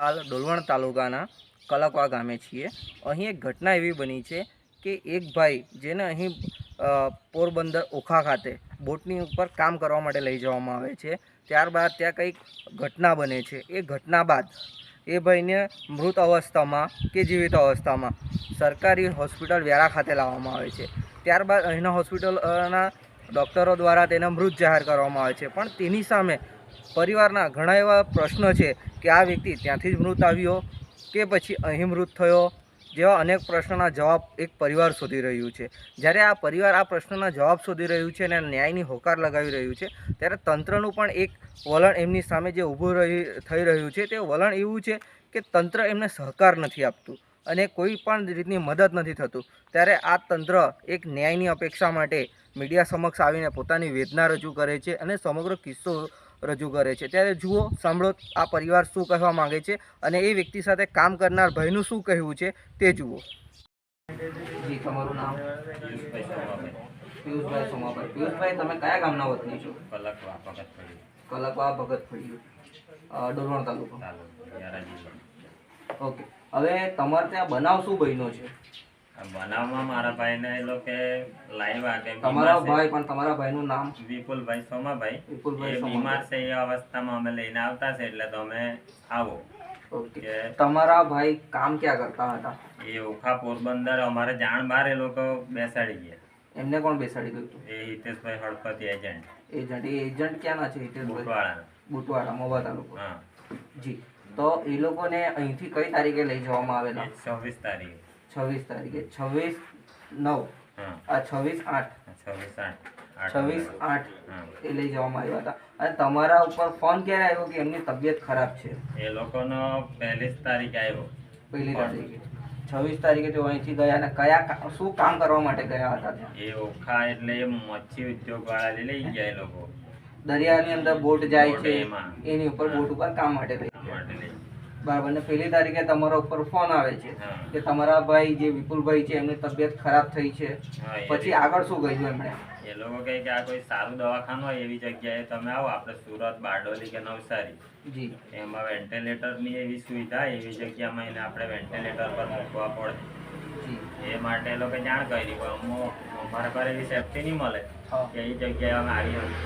હાલ ડોલવણ તાલુકાના કલકવા ગામે છીએ. અહીં એક ઘટના એવી બની છે કે એક ભાઈ જેને અહીં પોરબંદર ઓખા ખાતે બોટની ઉપર કામ કરવા માટે લઈ જવામાં આવે છે. ત્યારબાદ ત્યાં કંઈક ઘટના બને છે. એ ઘટના બાદ એ ભાઈને મૃત અવસ્થામાં કે જીવિત અવસ્થામાં સરકારી હોસ્પિટલ વ્યારા ખાતે લાવવામાં આવે છે. ત્યારબાદ અહીંના હોસ્પિટલના ડૉક્ટરો દ્વારા તેને મૃત જાહેર કરવામાં આવે છે. પણ તેની સામે પરિવારના ઘણા એવા પ્રશ્નો છે કે આ વ્યક્તિ ત્યાંથી જ મૃત આવ્યો કે પછી અહીં મૃત થયો, જેવા અનેક પ્રશ્નોના જવાબ એક પરિવાર શોધી રહ્યું છે. જ્યારે આ પરિવાર આ પ્રશ્નોના જવાબ શોધી રહ્યું છે અને ન્યાયની હોકાર લગાવી રહ્યું છે, ત્યારે તંત્રનું પણ એક વલણ એમની સામે જે ઊભું થઈ રહ્યું છે તે વલણ એવું છે કે તંત્ર એમને સહકાર નથી આપતું અને કોઈ પણ રીતની મદદ નથી થતું. ત્યારે આ તંત્ર એક ન્યાયની અપેક્ષા માટે મીડિયા સમક્ષ આવીને પોતાની વેદના રજૂ કરે છે અને સમગ્ર કિસ્સો રજૂ કરે છે. ત્યારે જુઓ, સાંભળો આ પરિવાર શું કહેવા માંગે છે અને એ વ્યક્તિ સાથે કામ કરનાર ભાઈનું શું કહેવું છે તે જુઓ. જી, તમારું નામ? પિયુષભાઈ સોમાભાઈ. પિયુષભાઈ, તમે કયા ગામના વતની છો? કલકવા ભગતફળી, ડોલવણ તાલુકો. ઓકે, હવે તમારે ત્યાં બનાવ શું બન્યો છે? બનાવમાં મારા ભાઈને એ લોકો લાવ્યા કે તમારા ભાઈ, પણ તમારા ભાઈનું નામ? વિપુલભાઈ સોમાભાઈ. વિપુલભાઈ એ બીમાર છે, એ અવસ્થામાં અમે લઈને આવતા છે એટલે તમે આવો. ઓકે, તમારા ભાઈ કામ ક્યાં કરતા હતા? એ ઓખા પોરબંદર અમારે જાણ બાર એ લોકો બેસાડી ગયા. એમને કોણ બેસાડી ગયું હતું? એ હિતેશભાઈ હળપતિ એજન્ટ. એજન્ટ? એ એજન્ટ ક્યાંના છે? હિતેશભાઈ બુટવાળા. બુટવાડા, મોવા તાલુકો. હા જી. તો એ લોકોને અહીંથી કઈ તારીખે લઈ જવામાં આવેલા? 26 તારીખે. 26 તારીખે. 26/9. હા, આ 26/8. 26/8. 26/8 એ લઈ જવામાં આવ્યા હતા. અને તમારા ઉપર ફોન ક્યારે આવ્યો કે એમની તબિયત ખરાબ છે? એ લોકોનો 1 તારીખે આવ્યો. 1 તારીખે. 26 તારીખે તેઓ અહીંથી ગયા અને શું કામ કરવા માટે ગયા હતા ત્યાં? એ ઓખા એટલે એ મચ્છી ઉદ્યોગ વાળા લઈ ગયા એ લોકો. દરિયાની અંદર બોટ જાય છે, એમાં એની ઉપર બોટ ઉપર કામ માટે લઈ ગયા. માટે લઈ. બરાબર. ને 1 તારીખે તમારા ઉપર ફોન આવે છે હા. કે તમારા ભાઈ જે વિપુલભાઈ છે એમની તબિયત ખરાબ થઈ છે. હા, પછી આગળ શું કહ્યું એમણે? એ લોકો કહે કે આ કોઈ સારું દવાખાનું હોય એવી જગ્યાએ તમે આવો, આપણે સુરત, બારડોલી કે નવસારી, જી, એમાં વેન્ટિલેટરની એવી સુવિધા એવી જગ્યામાં એને આપણે વેન્ટિલેટર પર મૂકવા પડે. જી. એ માટે એ લોકો જાણ કરી પણ અમારા પર એવી સેફટી નહીં મળે હા. કે એ જગ્યાએ અમે આવી હતી.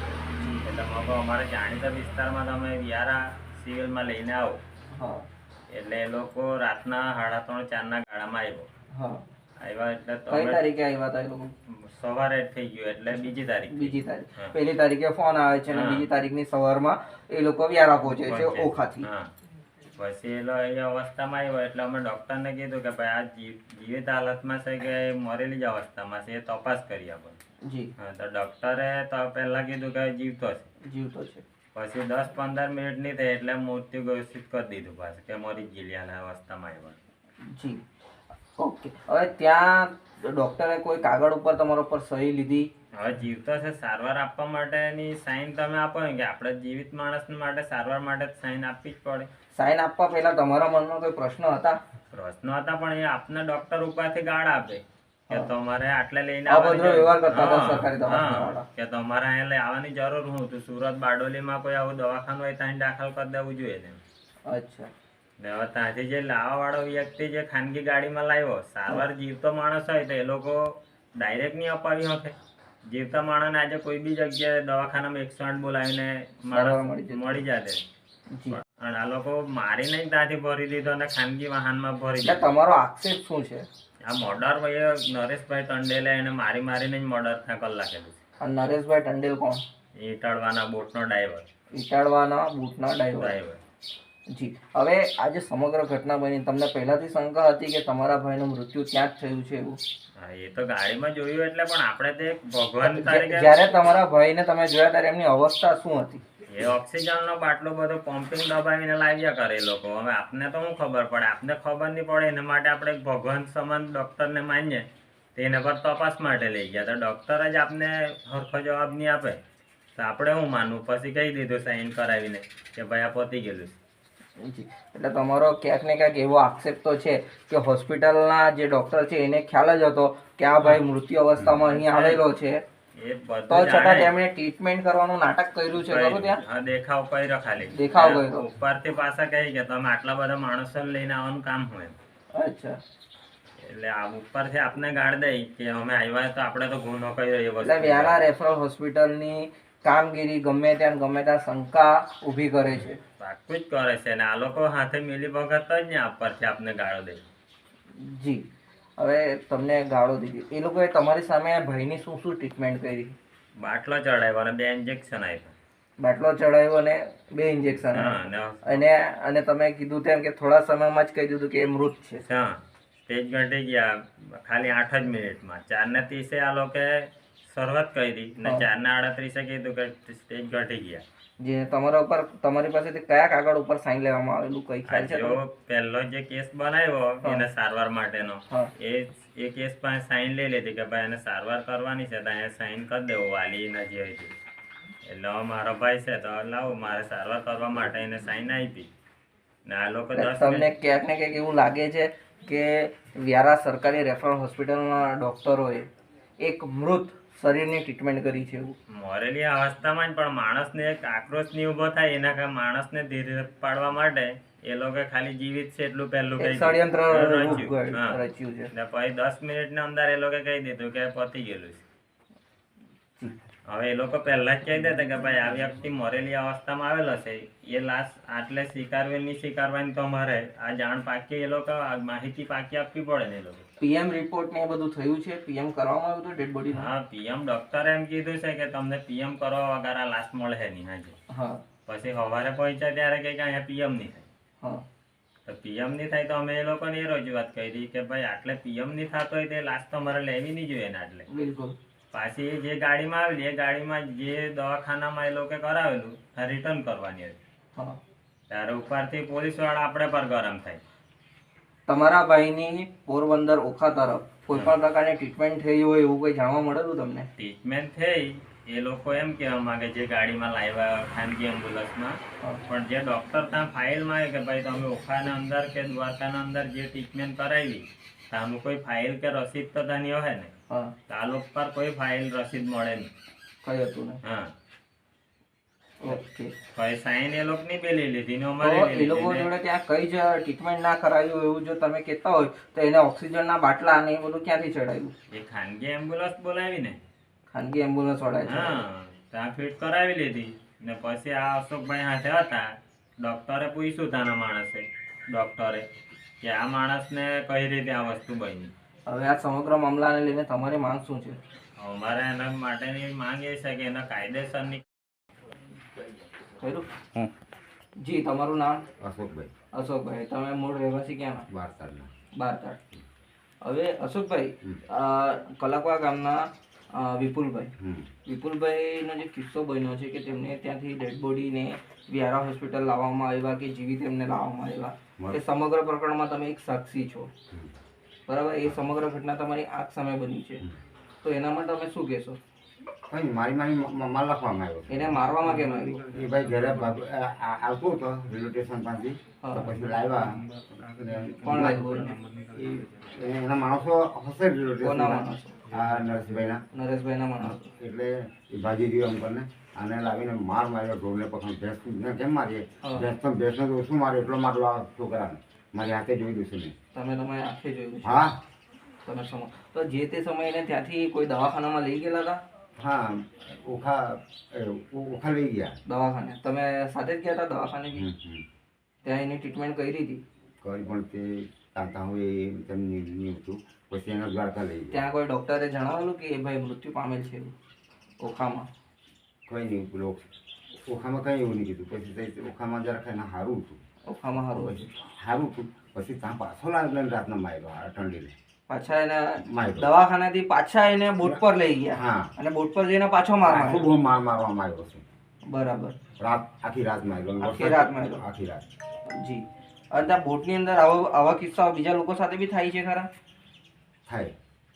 એટલે અમે અમારે જાણીતા વિસ્તારમાં તમે વ્યારા સિવિલમાં લઈને આવો. હા. એટલે એ લોકો રાતના 3:30-4 ગાળામાં આવ્યો. હા. આવ્યા એટલે કઈ તારીખે આવ્યા હતા એ લોકો? સવારે થઈ ગયું એટલે બીજી તારીખ. 2 તારીખ. હા. 1 તારીખે ફોન આવે છે અને હા. 2 તારીખની સવારમાં એ લોકો વ્યારા પહોંચે છે ઓખાથી. હા. પછી એ અવસ્થામાં આવ્યો એટલે અમે ડોક્ટરને કીધું કે ભાઈ આ જીવિત હાલતમાં છે કે મરેલી જ અવસ્થામાં છે, એ તપાસ કરી આપો. જી. હા, તો ડોક્ટરે તો પહેલા કીધું કે જીવતો છે. જીવતો છે. પછી 10-15 મિનિટ ની થઈ એટલે મૃત્યુ ઘોષિત કરી દીધું પાછું કે મરી જ ગયેલી અવસ્થામાં આવ્યા. જી. ઓકે, હવે ત્યાં ડોક્ટરે કોઈ કાગળ ઉપર તમારા ઉપર સહી લીધી? હવે જીવતો છે, સારવાર આપવા માટેની સાઈન તમે આપો ને કે આપણે જીવિત માણસ માટે સારવાર માટે સાઈન આપવી જ પડે. સાઈન આપવા પહેલા તમારા મનમાં કોઈ પ્રશ્ન હતા? પ્રશ્નો હતા પણ એ આપને ડોક્ટર ઉપરથી ગાળ આપે કે તમારે આટલે લઈને અભદ્ર વ્યવહાર કરતા હતા હા, સરકારી દવાખાનાવાળા. કે તમારે અહીંયા લઈ આવવાની જરૂર હું તો સુરત, બારડોલીમાં કોઈ આવું દવાખાનું હોય ત્યાં દાખલ કરી દેવું જોઈએ તેમ. અચ્છા. ને હવે ત્યાંથી જે લાવવા વાળો વ્યક્તિ જે ખાનગી ગાડીમાં લાવ્યો, સારવાર જીવતો માણસ હોય તો એ લોકો ડાયરેક્ટ નહીં અપાવી શકે. જીવતા માણસને આજે કોઈ બી જગ્યાએ દવાખાનામાં 108 બોલાવીને માણસ મળી જાય. જી. અને આ લોકો મારીને જ ત્યાંથી ભરી દીધો અને ખાનગી વાહનમાં ભરી એટલે દીધો. તમારો આક્ષેપ શું છે? આ મર્ડર ભાઈ નરેશભાઈ ટંડેલે એને મારીને જ મર્ડર કરી નાખેલું છે. આ નરેશભાઈ ટંડેલ કોણ? એ ટળવાના બોટનો ડ્રાઈવર. ઈટાડવાના બૂટના ડ્રાઈવર. જી. હવે આજે સમગ્ર ઘટના બની, તમને પહેલાથી શંકા હતી કે તમારા ભાઈનું મૃત્યુ ત્યાં જ થયું છે એવું? હા, એ તો ગાડીમાં જોયું એટલે પણ આપણે તે ભગવાન તરીકે જ્યારે તમારા ભાઈને તમે જોયા ત્યારે એમની અવસ્થા શું હતી? એ ઓક્સિજનનો બાટલો બધો પમ્પિંગ દબાવીને લાવ્યા કરે એ લોકો. હવે આપને તો શું ખબર પડે? આપને ખબર નહીં પડે એના માટે આપણે એક ભગવાન સમાન ડોક્ટરને માનીએ તો એના પર તપાસ માટે લઈ ગયા તો ડોક્ટર જ આપને સરખો જવાબ નહીં આપે તો આપણે શું માનવું? પછી કહી દીધું સાઈન કરાવીને કે ભાઈ આ પતી ગયેલું. એટલે તમારો ક્યાંક ને ક્યાંક એવો આક્ષેપ તો છે કે હોસ્પિટલના જે ડોક્ટર છે એને ખ્યાલ જ હતો કે આ ભાઈ મૃત્યુ અવસ્થામાં અહીં આવેલો છે. એ તો બધું છતાં જાણે. તેમણે ટ્રીટમેન્ટ કરવાનું નાટક કર્યું છે ખરું ત્યાં? હા, દેખાવ કર્યો ખાલી. દેખાવ કર્યો. ઉપરથી પાછા કહી કે તમે આટલા બધા માણસો લઈને આવવાનું કામ હોય. અચ્છા, એટલે આ ઉપરથી આપને ગાળ દઈ કે અમે આવ્યા તો આપણે તો ગુનો કર્યો એ એટલે વ્યારા રેફરલ હોસ્પિટલની કામગીરી ગમે ત્યાં શંકા ઊભી કરે છે. પાક્કું જ કરે છે ને આ લોકો હાથે મિલી ભગત જ ને ઉપરથી આપને ગાળો દે. જી, હવે તમને ગાળો દીધી, એ લોકોએ તમારી સામે આ ભાઈની શું શું ટ્રીટમેન્ટ કરી? બાટલો ચડાવ્યો અને 2 ઇન્જેક્શન આપ્યા. બાટલો ચડાવ્યો અને 2 ઇન્જેક્શન હા, અને તમે કીધું તેમ કે થોડા સમયમાં જ કહી દીધું કે એ મૃત છે. હા, સ્ટેજ ઘટી ગયા ખાલી 8 જ મિનિટમાં. 4:30 આ લોકોએ શરૂઆત કરી ને 4:38 કીધું કે સ્ટેજ ઘટી ગયા. જે તમારા ઉપર, તમારી પાસેથી કયા કાગળ ઉપર સાઈન લેવામાં આવેલું કઈ ખ્યાલ છે? જો પહેલો જે કેસ બનાવ્યો એને સારવાર માટેનો, હા. એ કેસ પાસે સાઈન લઈ લીધી કે ભાઈ એને સારવાર કરવાની છે તો અહીંયા સાઈન કરી દેવો વાલી ના જે હતી. એટલે હવે મારો ભાઈ છે તો લાવો મારે સારવાર કરવા માટે એને સાઈન આપી ને આ લોકો 10 તમને મિનિટ ક્યાંક ને ક્યાંક એવું લાગે છે કે વ્યારા સરકારી રેફરલ હોસ્પિટલના ડોક્ટરોએ એક મૃત શરીરની ટ્રીટમેન્ટ કરી છે એવું? મોરેલી અવસ્થામાં જ પણ માણસને એક આક્રોશ ની ઉભો થાય એના કારણે માણસને ધીરે પાડવા માટે એ લોકો ખાલી જીવિત છે એટલું પહેલું કહી ષડયંત્ર રચ્યું. હા. રચ્યું છે. એટલે પછી 10 મિનિટની અંદર એ લોકો કહી દીધું કે પતી ગયેલું છે. હવે એ લોકો પહેલા જ કહી દેતા કે ભાઈ આ વ્યક્તિ મરેલી અવસ્થામાં આવેલો છે, એ લાશ આટલે સ્વીકારવી નહીં સ્વીકારવાની તમારે આ જાણ પાકી એ લોકો માહિતી પાકી આપવી પડે ને એ લોકો. પીએમ રિપોર્ટ ને એ બધું થયું છે? પીએમ કરવામાં આવ્યું હતું ડેડ બોડી? હા, પીએમ ડોક્ટરે એમ કીધું છે કે તમને પીએમ કરવા વગર આ લાશ મળે નહીં. હાજી. હા. પછી સવારે પહોંચ્યા ત્યારે કે અહીંયા પીએમ નહીં થાય. હા. તો પીએમ નહીં થાય તો અમે એ લોકોને એ રજૂઆત કરી કે ભાઈ આટલે પીએમ નહીં થતો હોય તે લાશ તમારે લેવી નહીં જોઈએ ને આટલે. બિલકુલ. પાછી જે ગાડીમાં આવેલી એ ગાડીમાં જે દવાખાનામાં એ લોકો કરાવેલું રિટર્ન કરવાની હતી. હા. ત્યારે ઉપરથી પોલીસ વાળા આપણે પર ગરમ થાય. તમારા ભાઈની પોરબંદર ઓખા તરફ કોઈ પણ પ્રકારની ટ્રીટમેન્ટ થઈ હોય એવું કોઈ જાણવા મળેલું તમને? ટ્રીટમેન્ટ થઈ એ લોકો એમ કહેવા માંગે જે ગાડીમાં લાવ્યા ખાનગી એમ્બ્યુલન્સમાં, પણ જે ડોક્ટર ત્યાં ફાઇલમાં આવે કે ભાઈ તમે ઓખાના અંદર કે દ્વારકાના અંદર જે ટ્રીટમેન્ટ કરાવી ત્યાંનું કોઈ ફાઇલ કે રસીદ તો ત્યાંની હોય ને. હા. તાલુક પર કોઈ ફાઇલ રસીદ મળે નહીં. કઈ હતું ને? હા, ઓકે. પછી સાઈન એ લોકો ની લઈ લીધી ને તો અમારી લઈ એ લોકો લીધી ને. જોડે ત્યાં કઈ જ ટ્રીટમેન્ટ ના કરાયું એવું જો તમે કહેતા હોય તો એને ઓક્સિજનના બાટલા ને એ બધું ક્યાંથી ચડાવ્યું? એ ખાનગી એમ્બ્યુલન્સ બોલાવી ને. ખાનગી એમ્બ્યુલન્સ વાળા છે? હા, ત્યાં ફિટ કરાવી લીધી ને પછી આ અશોકભાઈ હાથે હતા. ડોક્ટરે પૂછ્યું તાના માણસે ડોક્ટરે કે આ માણસને કઈ રીતે આ વસ્તુ બની. હવે આ સમગ્ર મામલાને લઈને તમારી માંગ શું છે? અમારે એના માટેની માંગ એ છે કે એના કાયદેસરની. ખરું? જી, તમારું નામ? અશોકભાઈ અશોકભાઈ. તમે મૂળ રહેવાસી ક્યાંના? બારતાડના. બારતાડ. હવે અશોકભાઈ, કલાકવા ગામના વિપુલભાઈ, વિપુલભાઈનો જે કિસ્સો બન્યો છે કે તેમને ત્યાંથી ડેડ બોડીને વ્યારા હોસ્પિટલ લાવવામાં આવ્યા કે જીવિત એમને લાવવામાં આવ્યા, એ સમગ્ર પ્રકરણમાં તમે એક સાક્ષી છો, બરાબર? એ સમગ્ર ઘટના તમારી આંખ સામે બની છે, તો એના માટે તમે શું કહેશો? કઈ મારી માલ લખવામાં આવ્યો. એને મારવામાં કેમ આવ્યું? એ ભાઈ ઘરે આવતો હતો રેલવે સ્ટેશન પાસેથી, તો પછી લાવ્યા. કોણ લાવ્યું? એના માણસો હશે રેલવે કોના સ્ટેશન. માણસો? હા, નરેશભાઈના. નરેશભાઈના માણસો. એટલે એ ભાજી ગયો અંકલને, આને લાવીને માર્યો ઢોરને પકડ. ભેંસને કેમ મારીએ? ભેંસને તો ઓછું મારે એટલો મારલો આ છોકરાને. મારી હાથે જોઈ દઈશું નહીં. તમે તમારી આંખે જોયું છે? હા. તમે સમજ તો જે તે સમયે એને ત્યાંથી કોઈ દવાખાનામાં લઈ ગયેલા હતા? હા, ઓખા લઈ ગયા દવાખાને. તમે સાથે જ ગયા હતા દવાખાને બી? ત્યાં એની ટ્રીટમેન્ટ કરી હતી? કરી પણ તે તાતા હોય તેમ નહીં હતું. પછી એના દ્વારકા લઈ ગયા. ત્યાં કોઈ ડોક્ટરે જણાવેલું કે એ ભાઈ મૃત્યુ પામેલ છે એવું ઓખામાં? કંઈ નહીં, પેલો ઓખામાં કંઈ એવું નહીં કીધું. પછી ઓખામાં જરાક એને સારું હતું. ઓખામાં સારું પછી સારું હતું. પછી ત્યાં પાછો લાવેલો રાતના માર્યો ઠંડીને. પાછા એને માર્યો. દવાખાનાથી પાછા એને બોટ પર લઈ ગયા? હા. અને બોટ પર જઈને પાછો મારવા? ખૂબ બહુ મારવામાં આવ્યો છે. બરાબર. આખી રાત માર્યો. આખી રાત માર્યો? આખી રાત. જી. અને ત્યાં બોટની અંદર આવા કિસ્સાઓ બીજા લોકો સાથે બી થાય છે ખરા? થાય.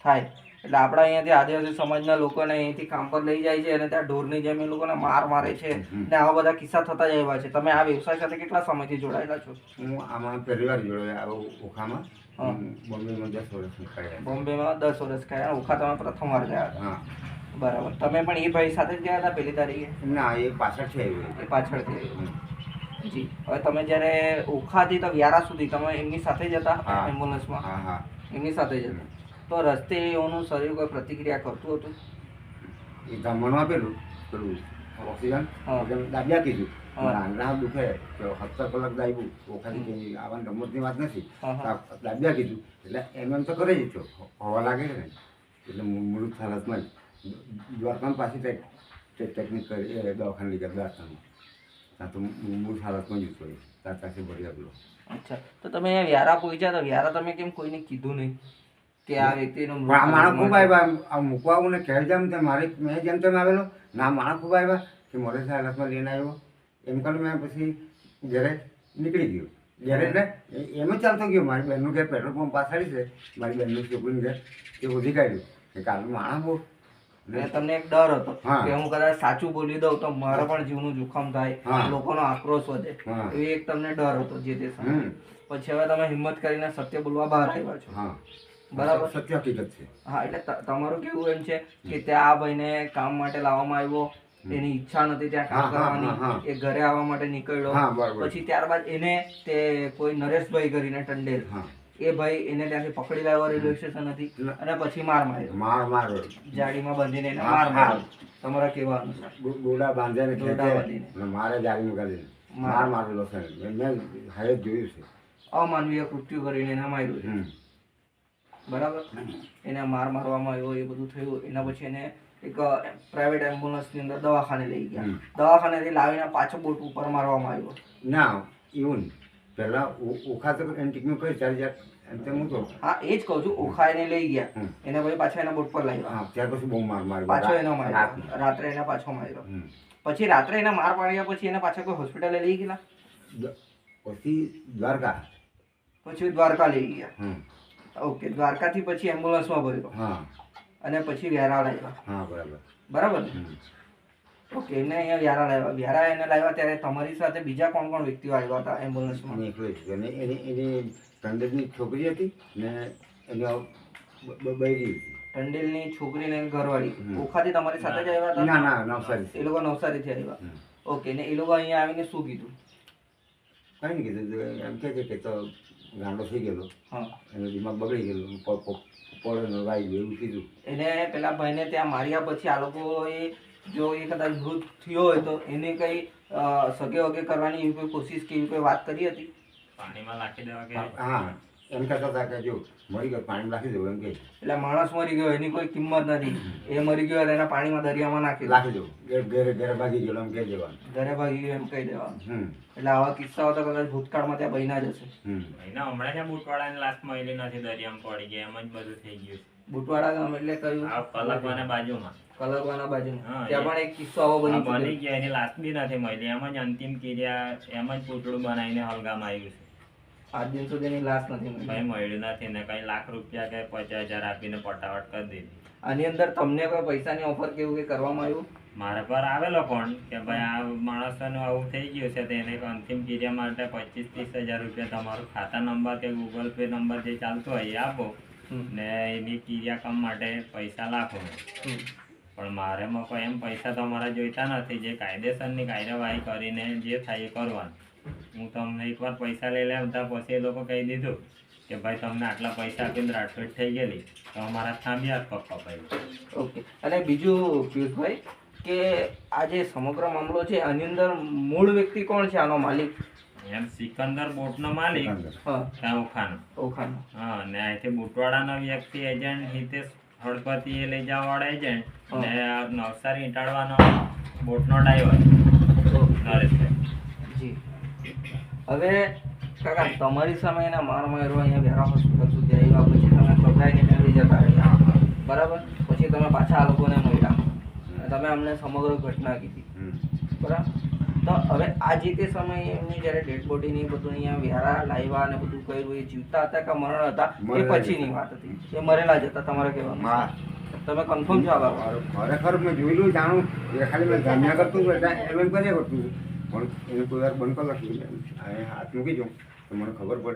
થાય. એટલે આપણા અહીંયાથી આદિવાસી સમાજના લોકોને અહીંથી કામ પર લઈ જાય છે અને ત્યાં ઢોરની જેમ એ લોકોને મારે છે ને આવા બધા કિસ્સા થતા જ આવ્યા છે. તમે આ વ્યવસાય સાથે કેટલા સમયથી જોડાયેલા છો? હું આમાં પહેલી વાર જોડે આવો ઓખામાં. બોમ્બેમાં 10 વર્ષ નીકળ્યા. બોમ્બેમાં 10 વર્ષ થયા. ઓખા તમે પ્રથમ વાર ગયા હતા? હા. બરાબર. તમે પણ એ ભાઈ સાથે જ ગયા હતા પેલી તારીખે? ના એ પાછળથી આવ્યું એ પાછળથી આવ્યો. હમ. જી. હવે તમે જ્યારે ઓખાથી તો વ્યારા સુધી તમે એમની સાથે જ હતા હા. એમ્બ્યુલન્સમાં? હા હા એમની સાથે જ હતા. તો રસ્તે એનું શરીર કોઈ પ્રતિક્રિયા કરતું હતું? એ જમવાનું આપેલું પેલું ઓક્સિજન હા. એટલે દાબ્યા કીધું હા. મારા આંગળા દુખે તો 17 કલાક દાબ્યું ઓખાથી કંઈ આવવાની રમતની વાત નથી હા, હા. દાબ્યા કીધું એટલે એમ તો કરે જ છો હવા લાગે છે ને એટલે મૃત હાલતમાં જ દ્વારકામાં પાછી ટેકનિક કરી દવાખાને લઈ ગયા દ્વારકામાં ત્યાં તો મૃત હાલતમાં જ ઉતરો ત્યાં ત્યાંથી ભરી આપેલો. અચ્છા. તો તમે અહીંયા વ્યારા પહોંચ્યા તો વ્યારા તમે કેમ કોઈને કીધું નહીં કે આ વ્યક્તિનો પણ આ માણસ ખૂબ આવ્યા આ મૂકવા આવું ને કહે જેમ તેમ મારે મેં જેમ તેમ આવેલો ના માણસ ખૂબ આવ્યા કે મોરે હાલતમાં લઈને આવ્યો એમ કરીને મેં પછી ઘરે નીકળી ગયો ઘરે એટલે એમ જ ચાલતો ગયો મારી બહેનનું ઘેર પેટ્રોલ પંપ પાછળ છે મારી બહેનનું છોકરીનું ઘેર એ શોધી કાઢ્યું કે કાલનું માણસ બહુ અને તમને એક ડર હતો હા. કે હું કદાચ સાચું બોલી દઉં તો મારા પણ જીવનું જોખમ થાય, હા. લોકોનો આક્રોશ વધે, હા. એવી એક તમને ડર હતો જે તે સમયે. હમ. પછી હવે તમે હિંમત કરીને સત્ય બોલવા બહાર આવ્યા છો. હા બરાબર. સત્ય હકીકત છે. હા, એટલે તમારું કેવું એમ છે કે ત્યાં આ ભાઈને કામ માટે લાવવામાં આવ્યો, એની ઈચ્છા નથી ત્યાં કામ હા, હા, હા, કરવાની, એ ઘરે આવવા માટે નીકળ્યો. હા બરાબર. પછી ત્યારબાદ એને તે કોઈ નરેશભાઈ કરીને ટંડેલ, હા એ ભાઈ એને ત્યાંથી પકડી લાવ્યો રેલવે સ્ટેશન હતી અને પછી માર માર્યો, માર જાડીમાં બાંધીને એને માર માર્યો. તમારા કેવા અનુસાર? ગોડા બાંધીને દોરડા ખેંચે બાંધીને. અને મારે જાળીમાં કાઢીને માર. માર મારેલો છે મેં હારે જ જોયું છે. અમાનવીય કૃત્યુ કરીને એને માર્યું છે. હમ. બરાબર. એને માર મારવામાં આવ્યો, એ બધું થયું. એના પછી એને એક પ્રાઇવેટ એમ્બ્યુલન્સની અંદર દવાખાને લઈ ગયા. હમ. દવાખાનેથી લાવીને પાછો બોટ ઉપર મારવામાં આવ્યો. ના એવું નહીં પહેલાં ઓખા તો એને ટીકનું કરી 4000 એમ તેમ હું તો હા, એ જ કહું છું. ઓખા એને લઈ ગયા, હમ. એને પછી પાછા એના બોટ પર લાવ્યા, હા ત્યાર પછી બહુ માર માર્યો પાછો એનો માર્યો, રાતના. રાત્રે એને પાછો માર્યો. હમ. પછી રાત્રે એને માર પાડ્યા પછી એને પાછા કોઈ હોસ્પિટલે લઈ ગયેલા? પછી દ્વારકા. પછી દ્વારકા લઈ ગયા. હમ. ઓકે. દ્વારકાથી પછી એમ્બ્યુલન્સમાં ભર્યો હા અને પછી વ્યારા લાવ્યા. હા બરાબર. બરાબર ને? હમ. ઓકે. એને અહીંયા વ્યારા લાવ્યા. વ્યારા એને લાવ્યા ત્યારે તમારી સાથે બીજા કોણ કોણ વ્યક્તિઓ આવ્યા હતા એમ્બ્યુલન્સમાં? અને એકલો જ અને એની ટંડેલની છોકરી હતી ને એની બૈરી હતી. ટંડેલની છોકરી ને ઘરવાળી હમ. ઓખાથી તમારી સાથે જ આવ્યા ના હતા? ના નવસારી એ લોકો નવસારીથી આવ્યા. હમ. ઓકે. ને એ લોકો અહીંયા આવીને શું કીધું? કંઈ નહીં કીધું એમ કહે છે કે તો ગાંડો થઈ ગયેલો હા. એનો દિમાગ બગડી ગયેલો પડે વાઈ ગયો એવું કીધું. એને પેલા ભાઈને ત્યાં માર્યા પછી આ લોકોએ જો એ કદાચ મૃત થયો હોય તો એને કઈ સગે વગે કરવાની એવી કોઈ કોશિશ કે એવી કોઈ વાત કરી હતી? પાણીમાં નાખી દેવા કે હા એમ કહેતા હતા કે જો મરી ગયો પાણી નાખી દેવું એમ કે એટલે માણસ મરી ગયો એની કોઈ કિંમત નથી, એ મરી ગયો એટલે એના પાણીમાં દરિયામાં નાખી દો, નાખી દેવું ઘરે ઘરે ભાગી ગયેલો એમ કહી દેવાનું. ઘરે ભાગી ગયો એમ કહી દેવાનું. હમ એટલે આવા કિસ્સાઓ તો કદાચ ભૂતકાળમાં ત્યાં બન્યા જ હશે. હમ એના હમણાં ત્યાં બુટવાળાની લાશ મળી નથી, દરિયામાં પડી ગયા, એમ જ બધું થઈ ગયું છે. બુટવાડા ગામ એટલે કયું? આ કલકવાના બાજુમાં કલરવાના બાજુમાં. હા, ત્યાં પણ એક કિસ્સો આવો આ બની બની ચૂક્યો. ગયા, એની લાશ બી નથી મળી, એમ જ અંતિમ ક્રિયા એમ જ પૂતળું બનાવીને હલગામાં આવ્યું છે. આજ દિન સુધી એની લાશ નથી મળી. કઈ મળ્યું નથી ને કઈ લાખ રૂપિયા કે 50,000 આપીને પટાવટ કરી દીધી. આની અંદર તમને કોઈ પૈસાની ઓફર કે એવું કંઈ કરવામાં આવ્યું? મારા પર આવેલો ફોન કે ભાઈ આ માણસોનું આવું થઈ ગયું છે તો એને અંતિમ ક્રિયા માટે 25-30,000 રૂપિયા તમારો ખાતા નંબર કે ગૂગલ પે નંબર જે ચાલતો હોય એ આપો હમ. ને એની ક્રિયાકામ માટે પૈસા લાખો. હમ. પણ મારેમાં કોઈ એમ પૈસા તમારા જોઈતા નથી, જે કાયદેસરની કાર્યવાહી કરીને જે થાય એ કરવાનું. હું તમને એકવાર પૈસા લઈ લેમ ત્યાં પછી એ લોકો કહી દીધું કે ભાઈ તમને આટલા પૈસા આપીને રાઠોડ થઈ ગયેલી તો અમારા થાંભ્યા જ પગ કપાયું. ઓકે. અને બીજું પિયુષભાઈ કે આ જે સમગ્ર મામલો છે આની અંદર મૂળ વ્યક્તિ કોણ છે આનો માલિક? એમ સિકંદર બોટનો માલિક હા, ત્યાં ઓખાનો. ઓખાનો. હા, ને અહીંથી બુટવાડાનો વ્યક્તિ એજન્ટ હિતેશ હળપતિ એ લઈ જવાવાળા એજન્ટ ને આ નવસારી ઇટાડવાનો બોટનો ડ્રાઈવર નરેશભાઈ. જી. હવે કાકા તમારી સામે એના માર માર્યો, અહીંયા વેરા હોસ્પિટલ સુધી આવ્યા, પછી તમે કબરાઈને મેળવી જતા રહ્યા, બરાબર? પછી તમે પાછા આ લોકોને મળ્યા, તમે અમને સમગ્ર ઘટના કીધી, હમ બરાબર? તો હવે આ જે તે સમયે એમની જ્યારે ડેડ બોડીને એ બધું અહીંયા વ્યારા લાવ્યા અને બધું કર્યું, એ જીવતા હતા કે મરણ હતા એ મરેલા જ પછીની વાત હતી? એ મરેલા જ હતા તમારે કહેવાનું? હા તમે કન્ફર્મ છો આ બાબત? ખરેખર મેં જોયેલું જાણું એ ખાલી મેં જાણ્યા કરતું હતું એટલે એમ કર્યા કરતું હતું પણ એને કોઈ વાર બંધ કરી નાખ્યું હાથ મૂકી જાઉં તો મને ખબર પડે.